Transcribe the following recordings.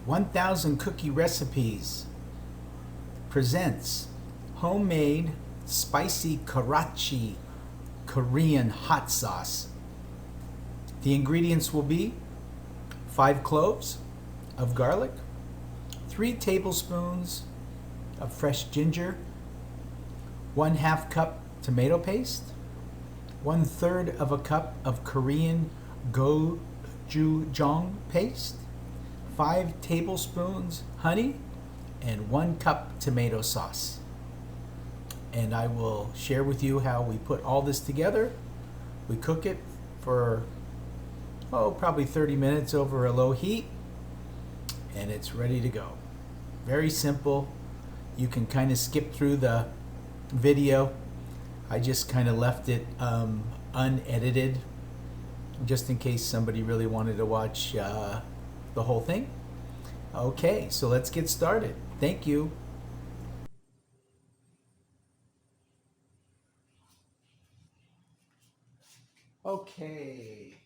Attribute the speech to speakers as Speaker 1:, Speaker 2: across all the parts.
Speaker 1: 1000 Cookie Recipes presents homemade spicy Karachi Korean hot sauce. The ingredients will be 5 cloves of garlic, 3 tablespoons of fresh ginger, 1/2 cup tomato paste, 1/3 of a cup of Korean Gochujang paste, 5 tablespoons honey, and 1 cup tomato sauce. And I will share with you how we put all this together. We cook it for probably 30 minutes over a low heat, and it's ready to go. Very simple. You can kind of skip through the video. I just kind of left it unedited just in case somebody really wanted to watch the whole thing. Okay, so let's get started. Thank you. Okay,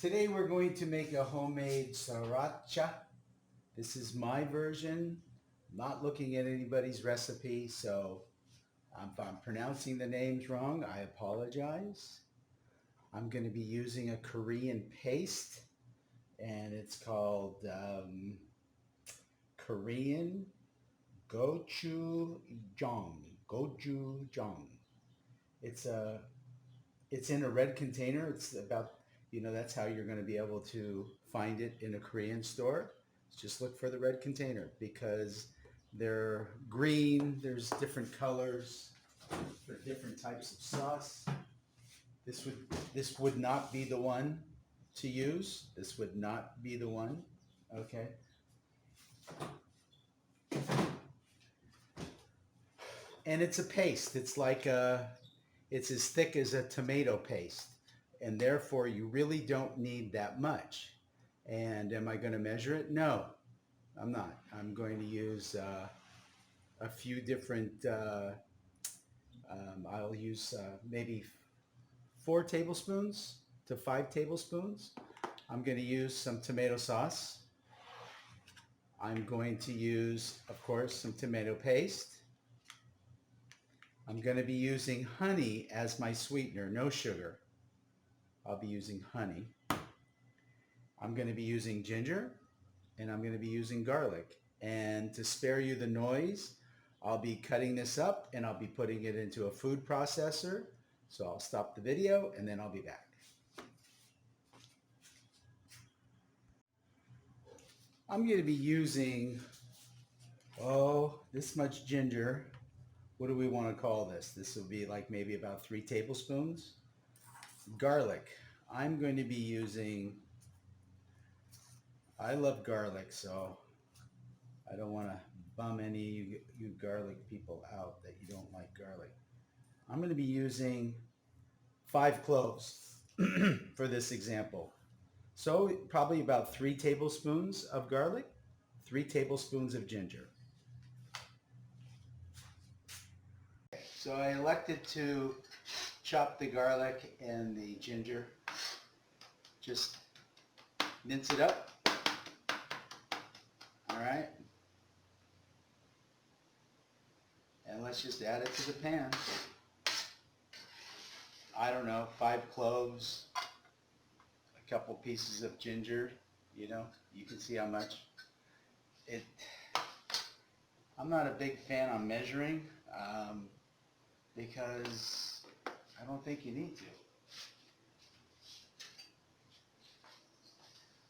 Speaker 1: today we're going to make a homemade sriracha. This is my version. I'm not looking at anybody's recipe, so if I'm pronouncing the names wrong, I apologize. I'm going to be using a Korean paste, and it's called Korean Gochujang. Gochujang. It's in a red container. It's about, that's how you're going to be able to find it in a Korean store. Just look for the red container because they're green. There's different colors for different types of sauce. This would not be the one to use. This would not be the one. Okay. And it's a paste. It's as thick as a tomato paste, and therefore you really don't need that much. And am I going to measure it? No, I'm not. I'm going to use a few different, I'll use maybe 4 tablespoons to 5 tablespoons. I'm going to use some tomato sauce. I'm going to use, of course, some tomato paste. I'm going to be using honey as my sweetener, no sugar. I'll be using honey. I'm going to be using ginger, and I'm going to be using garlic. And to spare you the noise, I'll be cutting this up and I'll be putting it into a food processor. So I'll stop the video and then I'll be back. I'm going to be using, this much ginger. What do we want to call this? This will be like maybe about 3 tablespoons. Garlic. I'm going to be using, I love garlic, so I don't want to bum any of you garlic people out that you don't like garlic. I'm going to be using 5 cloves for this example. So probably about 3 tablespoons of garlic, 3 tablespoons of ginger. So I elected to chop the garlic and the ginger. Just mince it up. All right. And let's just add it to the pan. I don't know, 5 cloves, a couple pieces of ginger, you can see how much. I'm not a big fan on measuring because I don't think you need to.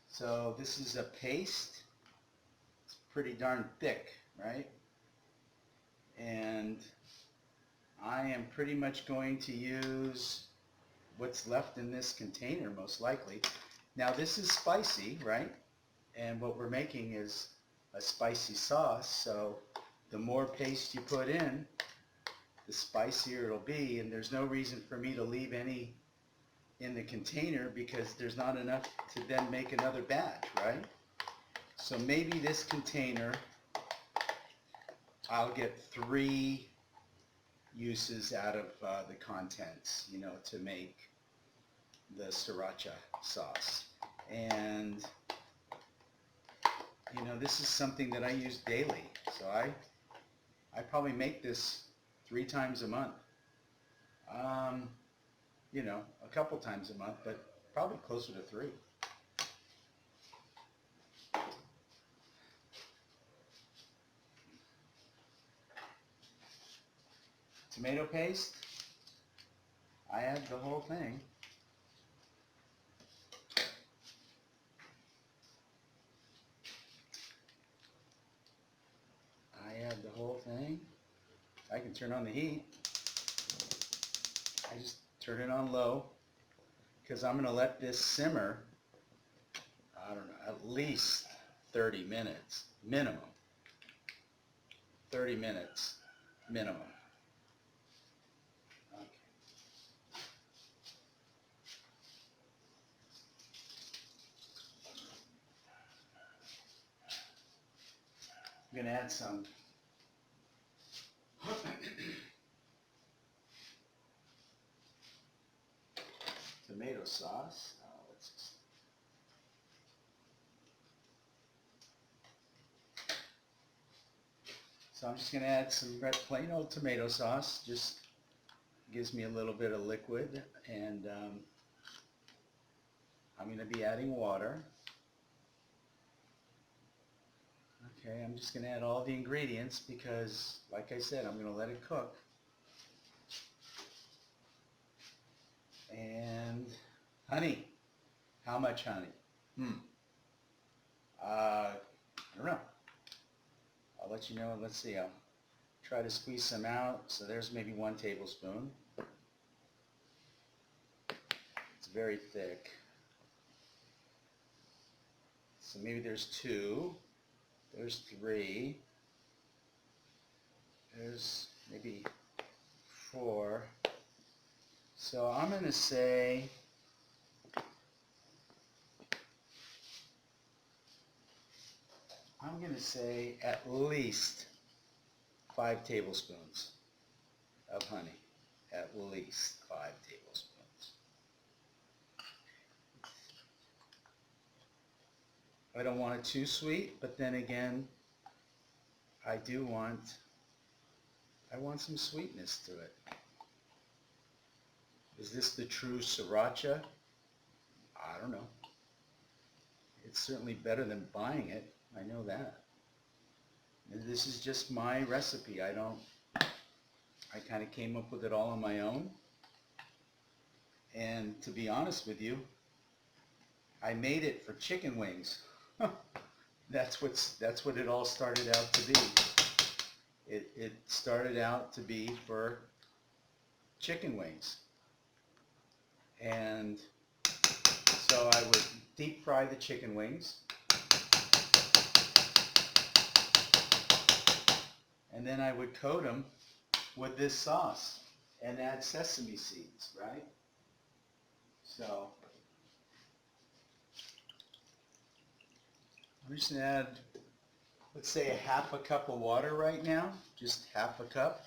Speaker 1: So this is a paste. It's pretty darn thick, right? And I am pretty much going to use what's left in this container, most likely. Now this is spicy, right? And what we're making is a spicy sauce, so the more paste you put in, the spicier it'll be, and there's no reason for me to leave any in the container because there's not enough to then make another batch, right? So maybe this container, I'll get 3 uses out of the contents, to make the sriracha sauce. And you know, this is something that I use daily. So I probably make this 3 times a month. You know, a couple times a month, but probably closer to 3. Tomato paste, I add the whole thing. I add the whole thing. I can turn on the heat. I just turn it on low because I'm going to let this simmer, I don't know, at least 30 minutes minimum. 30 minutes minimum. Okay. I'm going to add some tomato sauce. So I'm just going to add some plain old tomato sauce. Just gives me a little bit of liquid, and I'm going to be adding water. Okay, I'm just going to add all the ingredients because, like I said, I'm going to let it cook. And honey. How much honey? I don't know. I'll let you know. Let's see. I'll try to squeeze some out. So there's maybe 1 tablespoon. It's very thick. So maybe there's 2. There's 3. There's maybe 4. So I'm going to say at least 5 tablespoons of honey. At least 5 tablespoons. I don't want it too sweet, but then again, I want some sweetness to it. Is this the true sriracha? I don't know. It's certainly better than buying it. I know that. And this is just my recipe. I kind of came up with it all on my own. And to be honest with you, I made it for chicken wings. That's what it all started out to be. It started out to be for chicken wings. And so I would deep fry the chicken wings. And then I would coat them with this sauce and add sesame seeds, right? So I'm just going to add, let's say, a 1/2 cup of water right now, just 1/2 cup.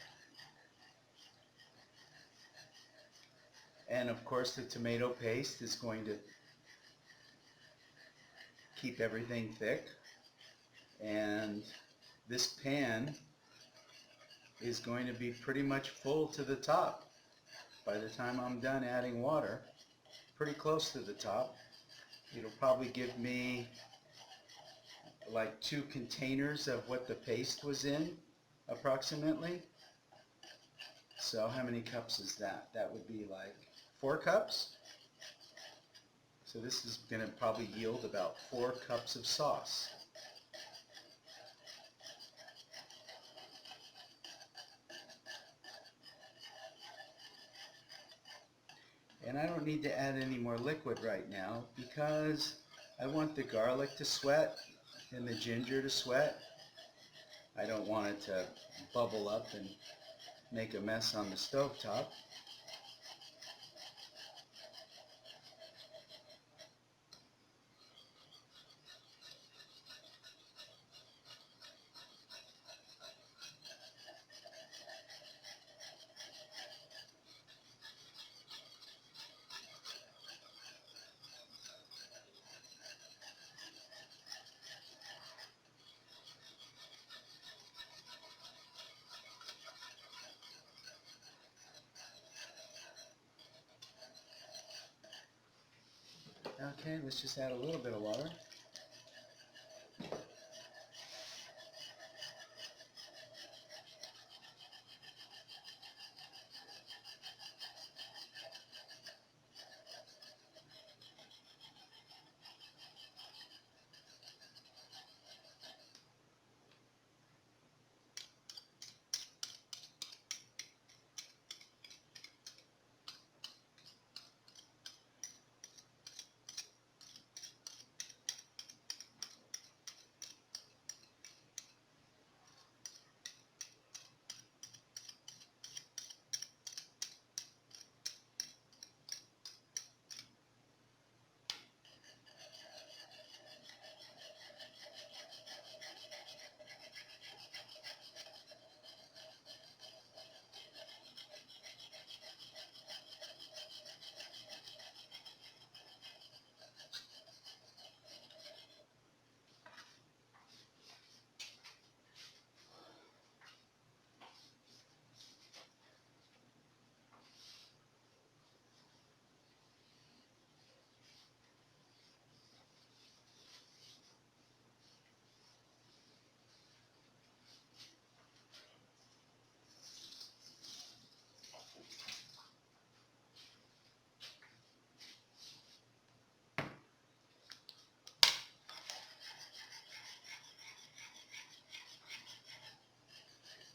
Speaker 1: And of course the tomato paste is going to keep everything thick. And this pan is going to be pretty much full to the top by the time I'm done adding water. Pretty close to the top. It'll probably give me like 2 containers of what the paste was in, approximately. So how many cups is that? That would be like 4 cups. So this is going to probably yield about 4 cups of sauce. And I don't need to add any more liquid right now because I want the garlic to sweat and the ginger to sweat. I don't want it to bubble up and make a mess on the stovetop. Okay, let's just add a little bit of water.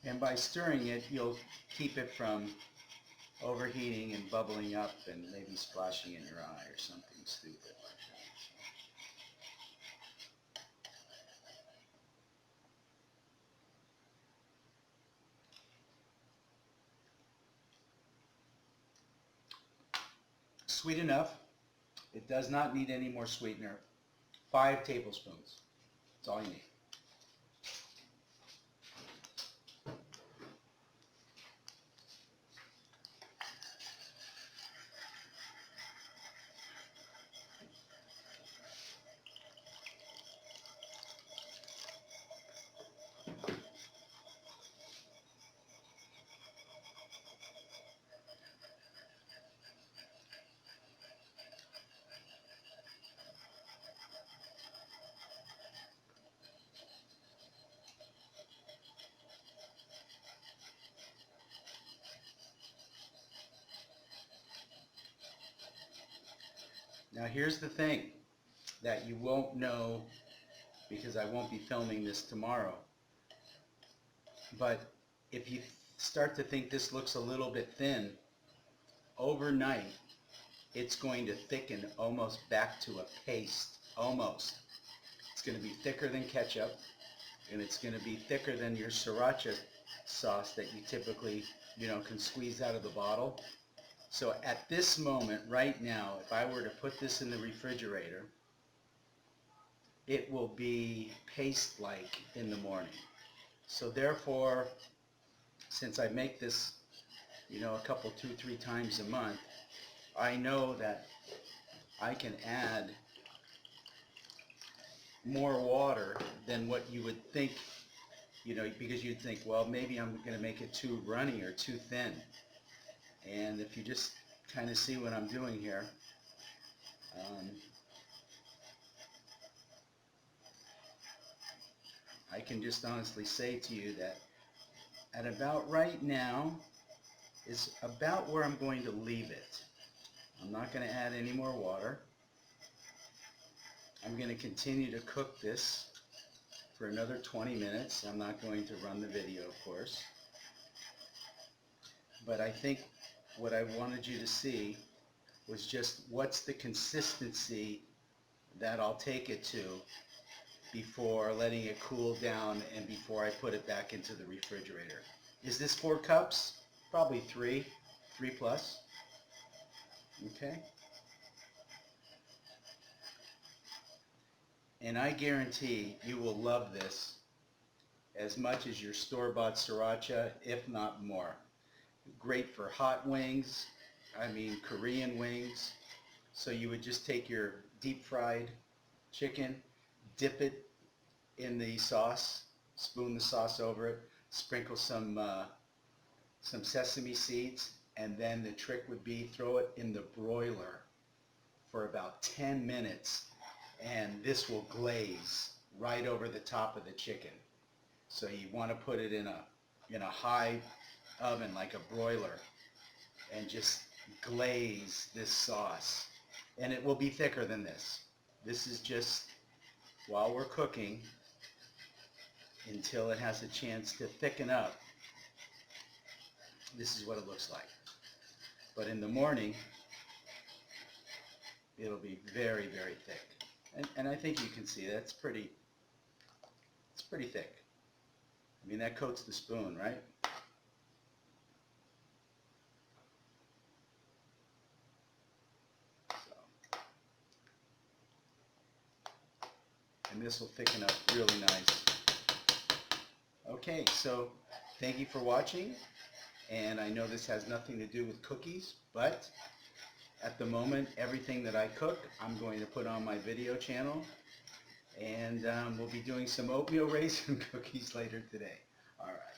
Speaker 1: And by stirring it, you'll keep it from overheating and bubbling up and maybe splashing in your eye or something stupid like that. Sweet enough. It does not need any more sweetener. 5 tablespoons. That's all you need. Now here's the thing that you won't know because I won't be filming this tomorrow. But if you start to think this looks a little bit thin, overnight it's going to thicken almost back to a paste, almost. It's going to be thicker than ketchup, and it's going to be thicker than your sriracha sauce that you typically, can squeeze out of the bottle. So at this moment, right now, if I were to put this in the refrigerator, it will be paste-like in the morning. So therefore, since I make this, a couple, 2-3 times a month, I know that I can add more water than what you would think, because you'd think, well, maybe I'm going to make it too runny or too thin. And if you just kind of see what I'm doing here, I can just honestly say to you that at about right now is about where I'm going to leave it. I'm not going to add any more water. I'm going to continue to cook this for another 20 minutes. I'm not going to run the video, of course. But I think what I wanted you to see was just what's the consistency that I'll take it to before letting it cool down and before I put it back into the refrigerator. Is this 4 cups? Probably 3 plus. Okay? And I guarantee you will love this as much as your store-bought sriracha, if not more. Great for hot wings, Korean wings. So you would just take your deep-fried chicken, dip it in the sauce, spoon the sauce over it, sprinkle some sesame seeds, and then the trick would be throw it in the broiler
Speaker 2: for about 10 minutes, and this will glaze right over the top of the chicken. So you want to put it in a high oven like a broiler and just glaze this sauce. And it will be thicker than this. This is just while we're cooking until it has a chance to thicken up. This is what it looks like. But in the morning, it'll be very, very thick. And I think you can see that's pretty thick. I mean, that coats the spoon, right? So. And this will thicken up really nice. Okay, so thank you for watching. And I know this has nothing to do with cookies, but at the moment, everything that I cook, I'm going to put on my video channel. And we'll be doing some oatmeal raisin cookies later today. All right.